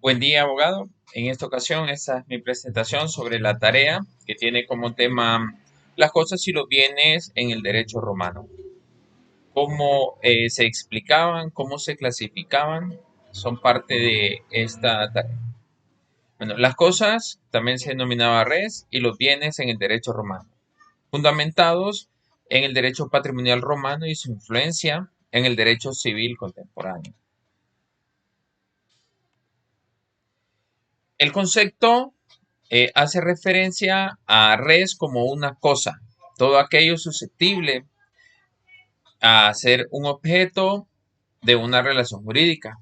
Buen día, abogado. En esta ocasión, esta es mi presentación sobre la tarea que tiene como tema las cosas y los bienes en el derecho romano. Cómo se explicaban, cómo se clasificaban, son parte de esta tarea. Bueno, las cosas también se denominaba res y los bienes en el derecho romano, fundamentados en el derecho patrimonial romano y su influencia en el derecho civil contemporáneo. El concepto hace referencia a res como una cosa, todo aquello susceptible a ser un objeto de una relación jurídica.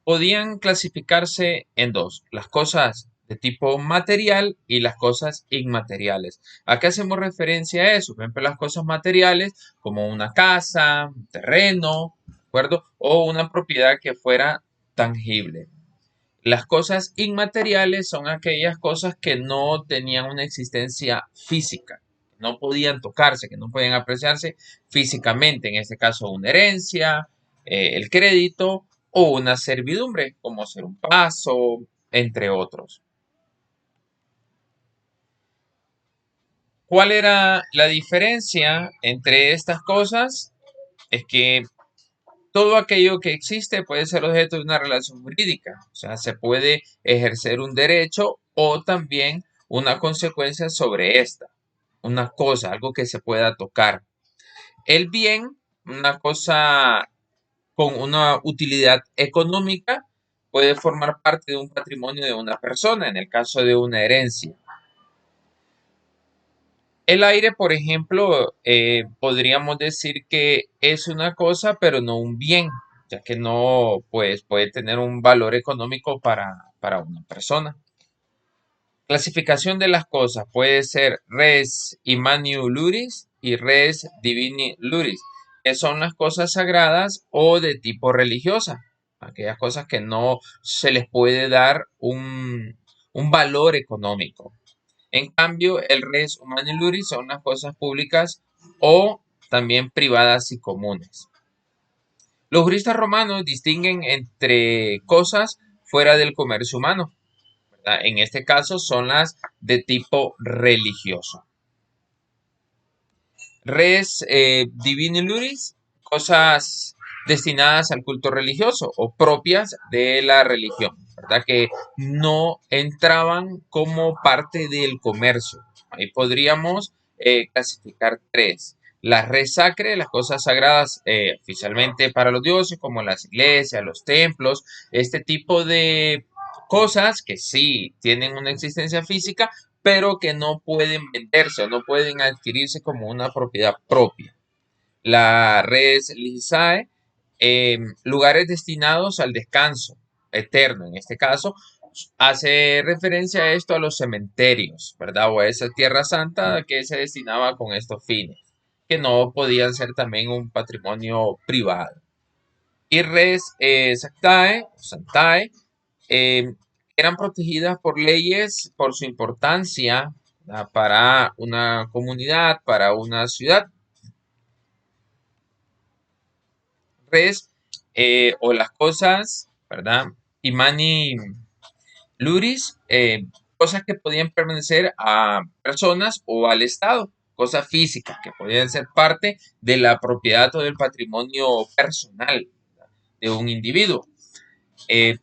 Podían clasificarse en dos, las cosas de tipo material y las cosas inmateriales. ¿A qué hacemos referencia a eso? Por ejemplo, las cosas materiales como una casa, un terreno, ¿de acuerdo? O una propiedad que fuera tangible. Las cosas inmateriales son aquellas cosas que no tenían una existencia física, no podían tocarse, que no podían apreciarse físicamente. En este caso, una herencia, el crédito o una servidumbre, como ser un paso, entre otros. ¿Cuál era la diferencia entre estas cosas? Es que todo aquello que existe puede ser objeto de una relación jurídica, o sea, se puede ejercer un derecho o también una consecuencia sobre esta, una cosa, algo que se pueda tocar. El bien, una cosa con una utilidad económica, puede formar parte de un patrimonio de una persona, en el caso de una herencia. El aire, por ejemplo, podríamos decir que es una cosa, pero no un bien, ya que no, pues, puede tener un valor económico para una persona. Clasificación de las cosas puede ser res imaniu luris y res divini luris, que son las cosas sagradas o de tipo religiosa, aquellas cosas que no se les puede dar un valor económico. En cambio, el res humani luris son las cosas públicas o también privadas y comunes. Los juristas romanos distinguen entre cosas fuera del comercio humano, ¿verdad? En este caso son las de tipo religioso. Res divini luris, cosas destinadas al culto religioso o propias de la religión, ¿verdad? Que no entraban como parte del comercio. Ahí podríamos clasificar tres. Las res sacre, las cosas sagradas oficialmente para los dioses, como las iglesias, los templos, este tipo de cosas que sí tienen una existencia física, pero que no pueden venderse o no pueden adquirirse como una propiedad propia. La res lisae, lugares destinados al descanso eterno, en este caso, hace referencia a esto a los cementerios, ¿verdad? O a esa tierra santa que se destinaba con estos fines, que no podían ser también un patrimonio privado. Y res sactae, santae, eh, eran protegidas por leyes por su importancia, ¿verdad? Para una comunidad, para una ciudad. Res o las cosas, ¿verdad? Imani luris, cosas que podían pertenecer a personas o al Estado, cosas físicas que podían ser parte de la propiedad o del patrimonio personal, ¿verdad? De un individuo. Eh,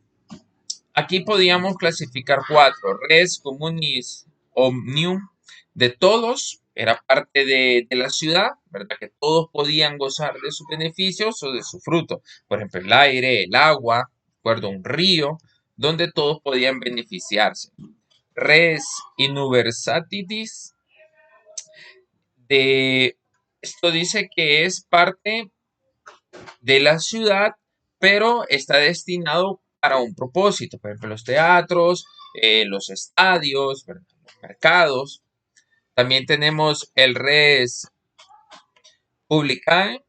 Aquí podíamos clasificar cuatro: res communis omnium, de todos, era parte de la ciudad, ¿verdad? Que todos podían gozar de sus beneficios o de su fruto. Por ejemplo, el aire, el agua, recuerdo, un río, donde todos podían beneficiarse. Res inuniversatitis, de esto dice que es parte de la ciudad, pero está destinado para un propósito. Por ejemplo, los teatros, los estadios, ¿verdad? Los mercados. También tenemos el res publicae,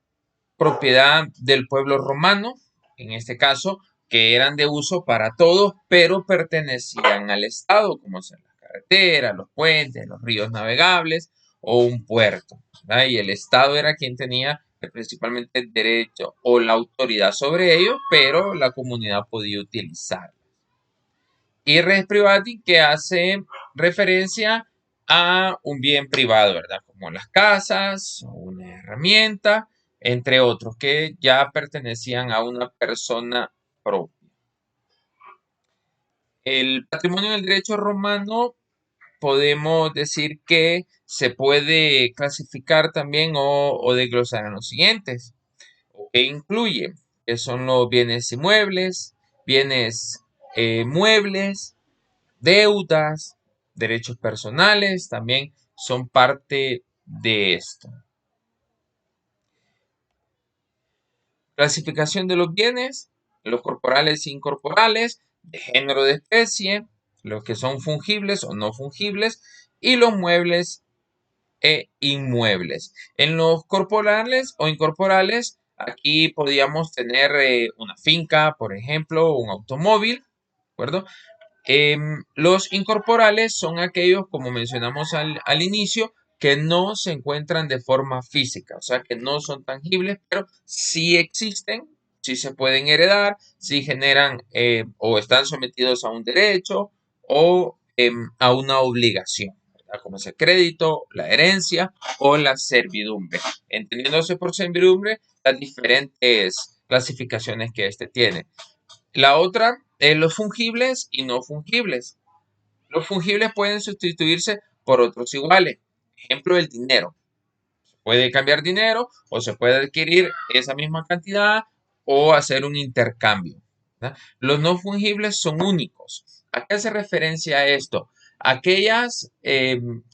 propiedad del pueblo romano, en este caso, que eran de uso para todos, pero pertenecían al Estado, como son las carreteras, los puentes, los ríos navegables o un puerto, ¿verdad? Y el Estado era quien tenía principalmente el derecho o la autoridad sobre ellos, pero la comunidad podía utilizar. Y res privati, que hace referencia a un bien privado, ¿verdad? Como las casas, o una herramienta, entre otros, que ya pertenecían a una persona propia. El patrimonio del derecho romano podemos decir que se puede clasificar también o desglosar en los siguientes, que incluye, que son los bienes inmuebles, bienes muebles, deudas, derechos personales, también son parte de esto. Clasificación de los bienes, los corporales e incorporales, de género de especie, los que son fungibles o no fungibles, y los muebles e inmuebles. En los corporales o incorporales, aquí podríamos tener una finca, por ejemplo, un automóvil, ¿de acuerdo? Los incorporales son aquellos, como mencionamos al inicio, que no se encuentran de forma física, o sea, que no son tangibles, pero sí existen, sí se pueden heredar, sí generan o están sometidos a un derecho o a una obligación, ¿verdad? Como es el crédito, la herencia o la servidumbre. Entendiéndose por servidumbre las diferentes clasificaciones que este tiene. La otra es los fungibles y no fungibles. Los fungibles pueden sustituirse por otros iguales. Ejemplo, el dinero. Se puede cambiar dinero o se puede adquirir esa misma cantidad o hacer un intercambio, ¿verdad? Los no fungibles son únicos. ¿A qué hace referencia esto? Aquellas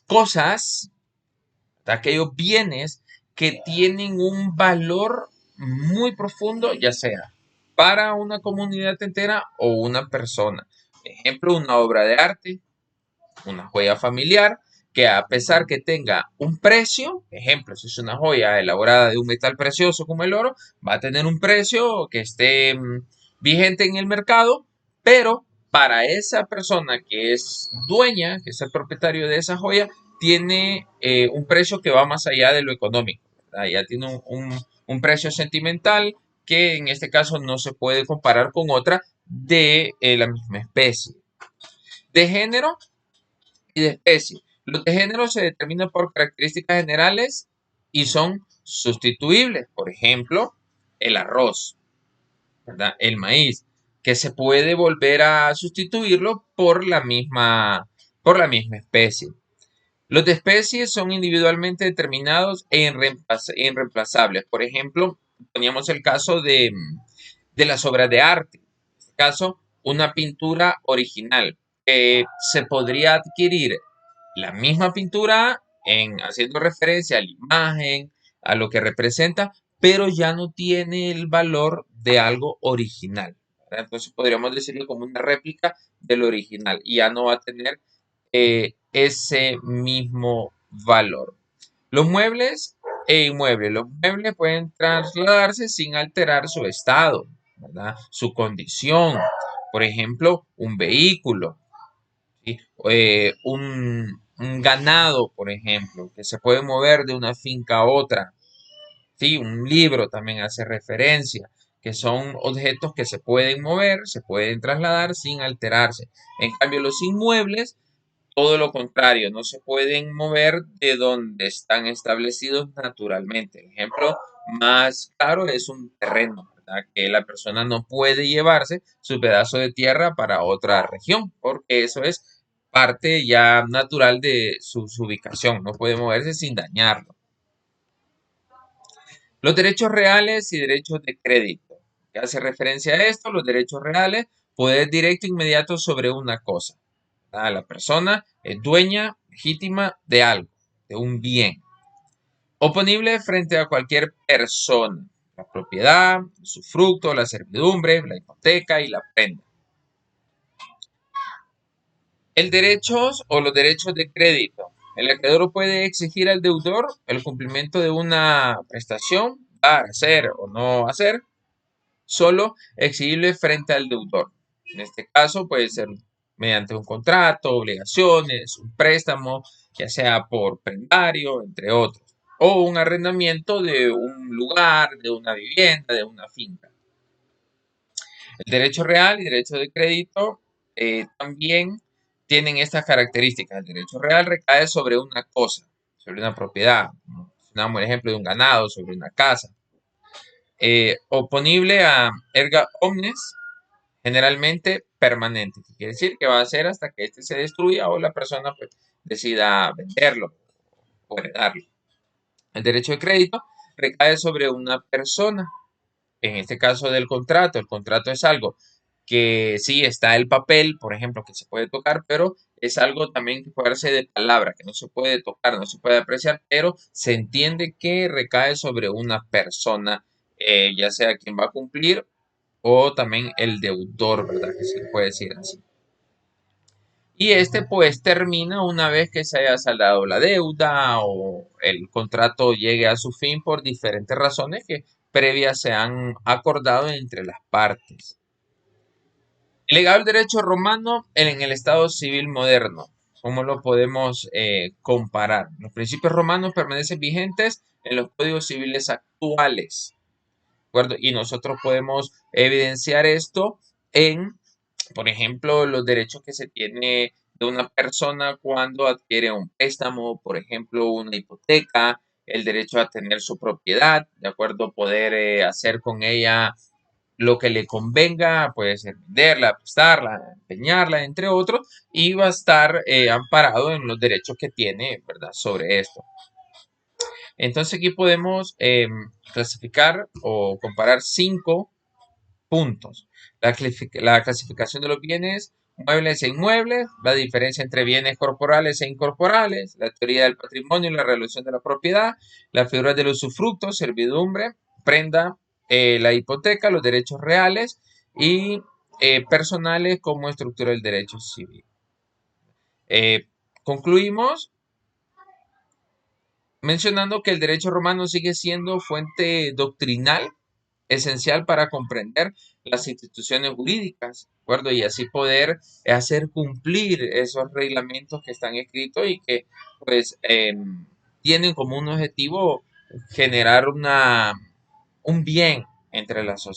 cosas, aquellos bienes que tienen un valor muy profundo, ya sea para una comunidad entera o una persona. Ejemplo, una obra de arte, una joya familiar, que a pesar que tenga un precio, ejemplo, si es una joya elaborada de un metal precioso como el oro, va a tener un precio que esté vigente en el mercado, pero para esa persona que es dueña, que es el propietario de esa joya, tiene un precio que va más allá de lo económico, ¿verdad? Ya tiene un precio sentimental que en este caso no se puede comparar con otra de la misma especie. De género y de especie. Los de género se determinan por características generales y son sustituibles. Por ejemplo, el arroz, ¿verdad? El maíz, que se puede volver a sustituirlo por la misma especie. Los de especie son individualmente determinados e irreemplazables. Por ejemplo, poníamos el caso de las obras de arte. En este caso, una pintura original. Se podría adquirir la misma pintura haciendo referencia a la imagen, a lo que representa, pero ya no tiene el valor de algo original, ¿verdad? Entonces podríamos decirlo como una réplica del original y ya no va a tener ese mismo valor. Los muebles e inmuebles. Los muebles pueden trasladarse sin alterar su estado, ¿verdad? Su condición. Por ejemplo, un vehículo, ¿sí? Un ganado, por ejemplo, que se puede mover de una finca a otra. ¿Sí? Un libro también hace referencia, que son objetos que se pueden mover, se pueden trasladar sin alterarse. En cambio, los inmuebles, todo lo contrario, no se pueden mover de donde están establecidos naturalmente. El ejemplo más claro es un terreno, ¿verdad? Que la persona no puede llevarse su pedazo de tierra para otra región, porque eso es parte ya natural de su ubicación, no puede moverse sin dañarlo. Los derechos reales y derechos de crédito. ¿Qué hace referencia a esto? Los derechos reales, poder directo e inmediato sobre una cosa. La persona es dueña legítima de algo, de un bien. Oponible frente a cualquier persona. La propiedad, su fruto, la servidumbre, la hipoteca y la prenda. El derecho o los derechos de crédito. El acreedor puede exigir al deudor el cumplimiento de una prestación, dar, hacer o no hacer, solo exigible frente al deudor. En este caso puede ser mediante un contrato, obligaciones, un préstamo, ya sea por prendario, entre otros. o un arrendamiento de un lugar, de una vivienda, de una finca. El derecho real y derecho de crédito también tienen estas características. El derecho real recae sobre una cosa, sobre una propiedad. Damos el ejemplo de un ganado, sobre una casa. Oponible a erga omnes, generalmente permanente, que quiere decir que va a ser hasta que este se destruya o la persona pues, decida venderlo o heredarlo. El derecho de crédito recae sobre una persona, en este caso del contrato. El contrato es algo que sí está el papel, por ejemplo, que se puede tocar, pero es algo también que puede darse de palabra, que no se puede tocar, no se puede apreciar, pero se entiende que recae sobre una persona, ya sea quien va a cumplir o también el deudor, ¿verdad? Que se le puede decir así. Y este pues termina una vez que se haya saldado la deuda o el contrato llegue a su fin por diferentes razones que previas se han acordado entre las partes. El legado del derecho romano en el Estado civil moderno. ¿Cómo lo podemos comparar? Los principios romanos permanecen vigentes en los códigos civiles actuales. ¿De acuerdo? Y nosotros podemos evidenciar esto en, por ejemplo, los derechos que se tiene de una persona cuando adquiere un préstamo, por ejemplo, una hipoteca, el derecho a tener su propiedad, de acuerdo, poder hacer con ella lo que le convenga, puede ser venderla, prestarla, empeñarla, entre otros, y va a estar amparado en los derechos que tiene, ¿verdad?, sobre esto. Entonces aquí podemos clasificar o comparar 5 puntos. La clasificación de los bienes muebles e inmuebles, la diferencia entre bienes corporales e incorporales, la teoría del patrimonio y la relación de la propiedad, las figuras del usufructo, servidumbre, prenda, la hipoteca, los derechos reales y personales como estructura del derecho civil. Concluimos mencionando que el derecho romano sigue siendo fuente doctrinal esencial para comprender las instituciones jurídicas, ¿de acuerdo? Y así poder hacer cumplir esos reglamentos que están escritos y que pues tienen como un objetivo generar un bien entre la sociedad.